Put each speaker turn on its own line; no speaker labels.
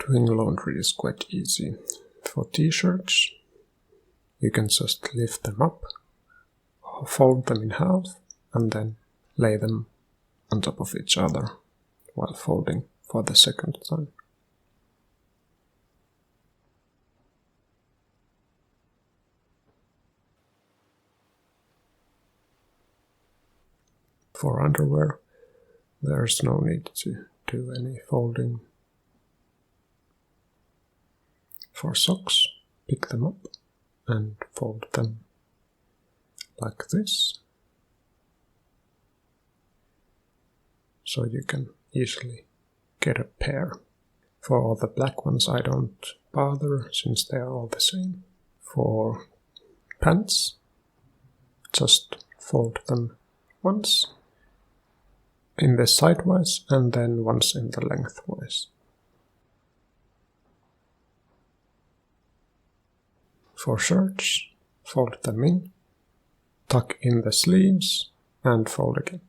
Doing laundry is quite easy. For t-shirts, you can just lift them up, fold them in half, and then lay them on top of each other while folding for the second time. For underwear, there's no need to do any folding. For socks, pick them up and fold them like this, so you can easily get a pair. For all the black ones I don't bother, since they are all the same. For pants, just fold them once in the sidewise and then once in the lengthwise. For shirts, fold them in, tuck in the sleeves and fold again.